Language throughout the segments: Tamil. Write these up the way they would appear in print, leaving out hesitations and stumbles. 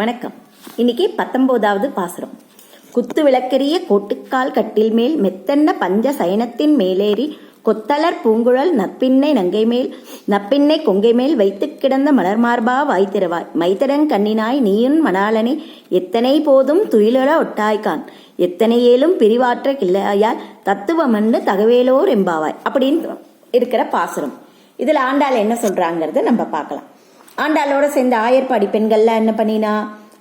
வணக்கம். இன்னைக்கு 19வது பாசுரம். குத்து விளக்கெரிய கோட்டுக்கால் கட்டில் மேல் மெத்தன்ன பஞ்ச சயனத்தின் மேலேறி கொத்தலர் பூங்குழல் நப்பின்னை நங்கை மேல் நப்பின்னை கொங்கை மேல் வைத்து கிடந்த மலர்மார்பா வாய்த்திரவாய் மைத்தடங் கண்ணினாய் நீயுன் மணாளனே எத்தனை போதும் துயிலொட ஒட்டாய்கான் எத்தனை ஏலும் பிரிவாற்ற கிள்ளையால் தத்துவமன்னு தகவேலோர் எம்பாவாய் அப்படின்னு இருக்கிற பாசுரம். இதுல ஆண்டாள் என்ன சொல்றாங்கிறத நம்ம பார்க்கலாம். ஆண்டாளோட சேர்ந்த ஆயர்பாடி பெண்கள்லாம் என்ன பண்ணினா,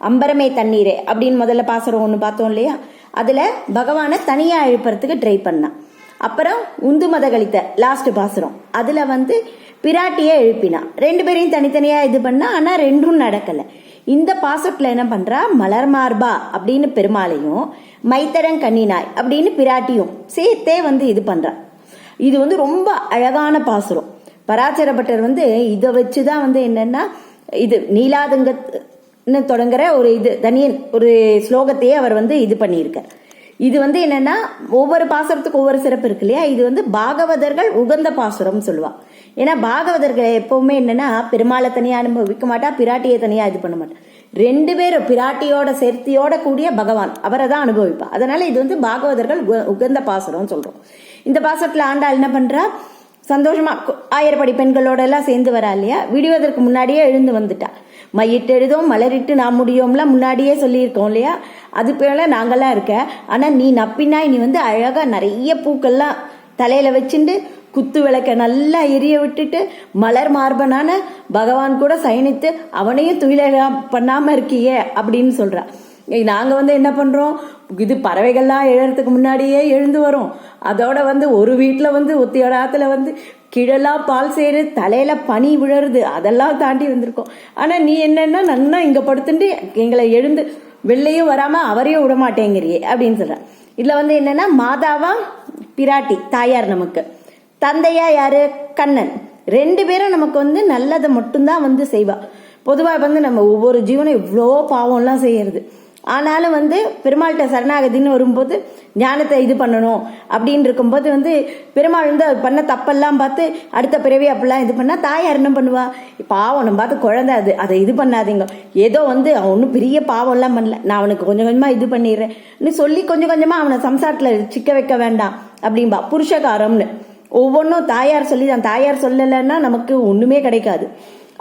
அம்பரமே தண்ணீரே அப்படின்னு முதல்ல பாசுரம் ஒன்று பார்த்தோம் இல்லையா, அதுல பகவானை தனியா எழுப்புறதுக்கு ட்ரை பண்ணான். அப்புறம் உந்து மத கழித்த லாஸ்ட் பாசுரம், அதுல பிராட்டியே எழுப்பினா. ரெண்டு பேரையும் தனித்தனியா இது பண்ணா, ஆனா ரெண்டும் நடக்கல. இந்த பாசுரத்துல என்ன பண்றா, மலர்மார்பா அப்படின்னு பெருமாளையும் மைத்தரங் கண்ணினாய் அப்படின்னு பிராட்டியும் சேர்த்தே இது பண்றா. இது ரொம்ப அழகான பாசுரம். பராசரப்பட்டர் இதை வச்சுதான் என்னன்னா, இது நீலாதங்கன்னு தொடங்குற ஒரு தனியன் ஒரு ஸ்லோகத்தையே அவர் இது பண்ணியிருக்கார். இது என்னன்னா, ஒவ்வொரு பாசுரத்துக்கு ஒவ்வொரு சிறப்பு இருக்கு இல்லையா. இது பாகவதர்கள் உகந்த பாசுரம் சொல்லுவா. ஏன்னா பாகவதர்கள் எப்பவுமே என்னன்னா, பெருமாளை தனியா அனுபவிக்க மாட்டா, பிராட்டியை தனியா இது பண்ண மாட்டா. ரெண்டு பேரும் பிராட்டியோட சேர்த்தியோட கூடிய பகவான் அவரை தான் அனுபவிப்பா. அதனால இது பாகவதர்கள் உகந்த பாசுரம் சொல்றோம். இந்த பாசுரத்துல ஆண்டாள் என்ன பண்றா, சந்தோஷமா ஆயர்படி பெண்களோட எல்லாம் சேர்ந்து வரா இல்லையா. விடுவதற்கு முன்னாடியே எழுந்து வந்துட்டா. மையிட்டு எழுதும் மலரிட்டு நாம் முடியோம்லாம் முன்னாடியே சொல்லியிருக்கோம் இல்லையா. அது போல நாங்கெல்லாம் இருக்க, ஆனா நீ நப்பினாய், நீ அழகா நிறைய பூக்கள்லாம் தலையில வச்சுட்டு குத்து விளக்க நல்லா எரிய விட்டுட்டு மலர் மார்பனான பகவான் கூட சயனித்து அவனையும் துயில பண்ணாம இருக்கியே அப்படின்னு சொல்றா. நாங்க என்ன பண்றோம், இது பறவைகள்லாம் எழறதுக்கு முன்னாடியே எழுந்து வரும். அதோட ஒரு வீட்டுல ஒத்தியோடாத்துல கீழெல்லாம் பால் சேரு, தலையில பனி விழருது, அதெல்லாம் தாண்டி வந்திருக்கோம். ஆனா நீ என்னன்னா நன்னா இங்க படுத்துட்டு எங்களை எழுந்து வெளிலையும் வராம அவரையும் விட மாட்டேங்கிறியே அப்படின்னு சொல்ற. இதுல என்னன்னா, மாதாவா பிராட்டி தாயார், நமக்கு தந்தையா யாரு கண்ணன். ரெண்டு பேரும் நமக்கு நல்லதை மட்டும்தான் செய்வா. பொதுவா நம்ம ஒவ்வொரு ஜீவனும் இவ்வளோ பாவம் எல்லாம் செய்யறது. ஆனாலும் பெருமாள்கிட்ட சரணாகதின்னு வரும்போது ஞானத்தை இது பண்ணணும் அப்படின்னு இருக்கும்போது பெருமாள் பண்ண தப்பெல்லாம் பார்த்து அடுத்த பிறவி அப்படிலாம் இது பண்ணா தாயார் என்ன பண்ணுவா, பாவம் பார்த்து குழந்தை அதை இது பண்ணாதீங்க, ஏதோ ஒன்னும் பெரிய பாவம் எல்லாம் பண்ணல, நான் அவனுக்கு கொஞ்சம் கொஞ்சமா இது பண்ணிடுறேன்னு சொல்லி கொஞ்சம் கொஞ்சமா அவனை சம்சாரத்துல சிக்க வைக்க வேண்டாம் அப்படின்பா. புருஷகாரம்னு ஒவ்வொன்றும் தாயார் சொல்லி தான். தாயார் சொல்லலைன்னா நமக்கு ஒண்ணுமே கிடைக்காது.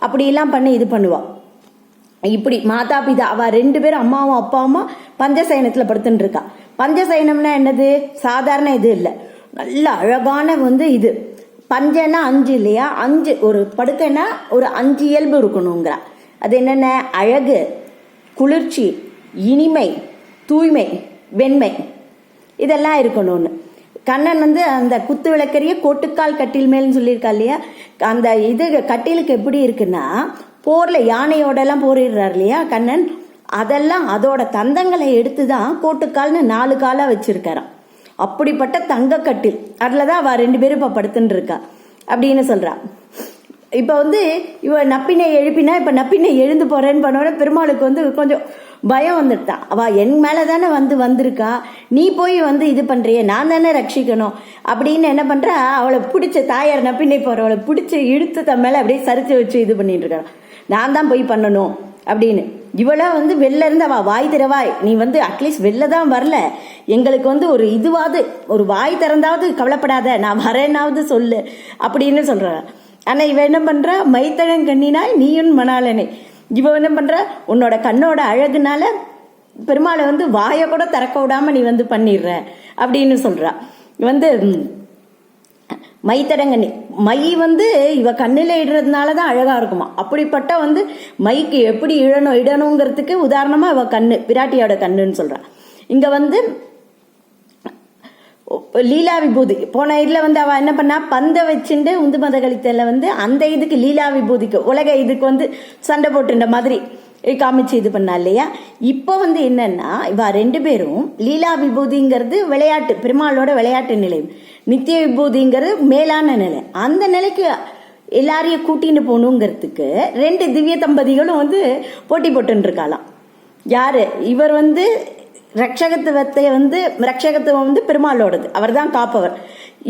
அப்படிலாம் பண்ணி இது பண்ணுவா. இப்படி மாதா பிதா அவ ரெண்டு பேரும் அம்மாவும் அப்பாவும் பஞ்சசயனத்துல படுத்துட்டு இருக்கா. பஞ்சசயனம்னா என்னது, சாதாரண இது இல்லை, நல்ல அழகான இது. பஞ்சன்னா 5 இல்லையா, 5 ஒரு படுக்கைன்னா ஒரு 5 இயல்பு இருக்கணுங்கிறா. அது என்னென்ன, அழகு, குளிர்ச்சி, இனிமை, தூய்மை, வெண்மை, இதெல்லாம் இருக்கணும்னு. கண்ணன் அந்த குத்து விளக்கரிய கோட்டுக்கால் கட்டில் மேல்னு சொல்லியிருக்கா இல்லையா. அந்த இது கட்டிலுக்கு எப்படி இருக்குன்னா, போர்ல யானையோட எல்லாம் போரிடுறாரு இல்லையா கண்ணன், அதெல்லாம் அதோட தந்தங்களை எடுத்துதான் கோட்டுக்கால்னு 4 காலா வச்சிருக்காராம். அப்படிப்பட்ட தங்க கட்டில், அதுலதான் அவ ரெண்டு பேரும் இப்ப படுத்துட்டு இருக்கா அப்படின்னு சொல்றா. இப்ப இவ நப்பினை எழுப்பினா, இப்ப நப்பினை எழுந்து போறேன்னு பண்ணோட பெருமாளுக்கு கொஞ்சம் பயம் வந்துட்டான். அவ என் மேலதானே வந்திருக்கா, நீ போய் இது பண்றிய, நான் தானே ரட்சிக்கணும் அப்படின்னு என்ன பண்றா, அவளை பிடிச்ச தாயார் நப்பினை போறவளை பிடிச்ச இழுத்து தன் மேல அப்படியே சரிச்சு வச்சு இது பண்ணிட்டு இருக்கா. நான் தான் போய் பண்ணணும் அப்படின்னு. இவளா வெளில இருந்து அவ வாய் திறவாய், நீ அட்லீஸ்ட் வெளில தான் வரல, எங்களுக்கு ஒரு இதுவாது ஒரு வாய் திறந்தாவது கவலைப்படாத, நான் வரேன்னாவது சொல்லு அப்படின்னு சொல்ற. ஆனா இவ என்ன பண்றா, மைத்தழங் கண்ணினாய் நீயும் மணாளனே. இவ என்ன பண்ற, உன்னோட கண்ணோட அழகுனால பெருமாளை வாயை கூட திறக்க விடாம நீ பண்ணிடுற அப்படின்னு சொல்றா. மைத்தடங்கண்ணி மை இவ கண்ணில இடுறதுனாலதான் அழகா இருக்குமா. அப்படிப்பட்ட மைக்கு எப்படி இடணுங்கிறதுக்கு உதாரணமா இவ கண்ணு, பிராட்டியோட கண்ணுன்னு சொல்றா. இங்க லீலா விபூதி போன இதுல அவ என்ன பண்ணா, பந்த வச்சுட்டு உந்து மத கழித்தல அந்த இதுக்கு லீலா விபூதிக்கு உலக இதுக்கு சண்டை போட்டுன்ற மாதிரி காமிச்சு இது பண்ணா இல்லையா. இப்போ என்னன்னா, இவ ரெண்டு பேரும் லீலா விபூதிங்கிறது விளையாட்டு, பெருமாளோட விளையாட்டு நிலை, நித்திய விபூதிங்கிறது மேலான நிலை. அந்த நிலைக்கு எல்லாரையும் கூட்டின்னு போகணுங்கிறதுக்கு 2 திவ்ய தம்பதிகளும் போட்டி போட்டு இருக்காளாம். யாரு, இவர் ரட்சகத்துவத்தை ரட்சகத்துவம் பெருமாளோடது, அவர் தான் காப்பவர்.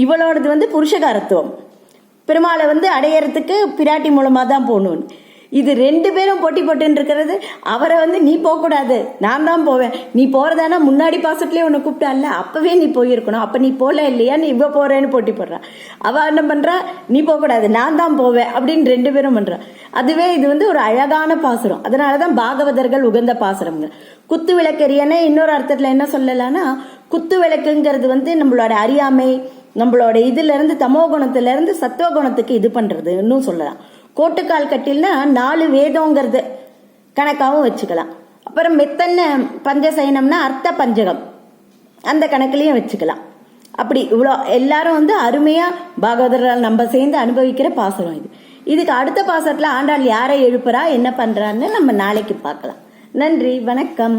இவளோடது புருஷகாரத்துவம், பெருமாளை அடையறதுக்கு பிராட்டி மூலமா தான் போகணும். இது 2 பேரும் போட்டி போட்டு இருக்கிறது. அவரை நீ போக கூடாது, நான் தான் போவேன், நீ போறதானா முன்னாடி பாசத்துலயே உன்னை கூப்பிட்டால, அப்பவே நீ போயிருக்கணும், அப்ப நீ போல இல்லையா, நீ இவ போறேன்னு போட்டி போடுறா. அவ என்ன பண்றா, நீ போக கூடாது, நான் தான் போவேன் அப்படின்னு 2 பேரும் பண்றா. அதுவே இது ஒரு அழகான பாசுரம். அதனாலதான் பாகவதர்கள் உகந்த பாசுரம்ங்க. குத்து விளக்கெரியன்னு இன்னொரு அர்த்தத்துல என்ன சொல்லலாம்னா, குத்து விளக்குங்கிறது நம்மளோட அறியாமை, நம்மளோட இதுல இருந்து தமோ குணத்துல இருந்து சத்துவ குணத்துக்கு இது பண்றது இன்னும் சொல்லலாம். கோட்டுக்கால் கட்டில்னா 4 வேதங்கிறது கணக்காகவும் வச்சுக்கலாம். அப்புறம் மெத்தன்ன பஞ்சசயனம்னா அர்த்த பஞ்சகம் அந்த கணக்குலயும் வச்சுக்கலாம். அப்படி இவ்வளோ எல்லாரும் அருமையா பாகவதர்கள் நம்ம சேர்ந்து அனுபவிக்கிற பாசுரம் இது. இதுக்கு அடுத்த பாசத்துல ஆண்டாள் யாரை எழுப்புறா, என்ன பண்றான்னு நம்ம நாளைக்கு பார்க்கலாம். நன்றி, வணக்கம்.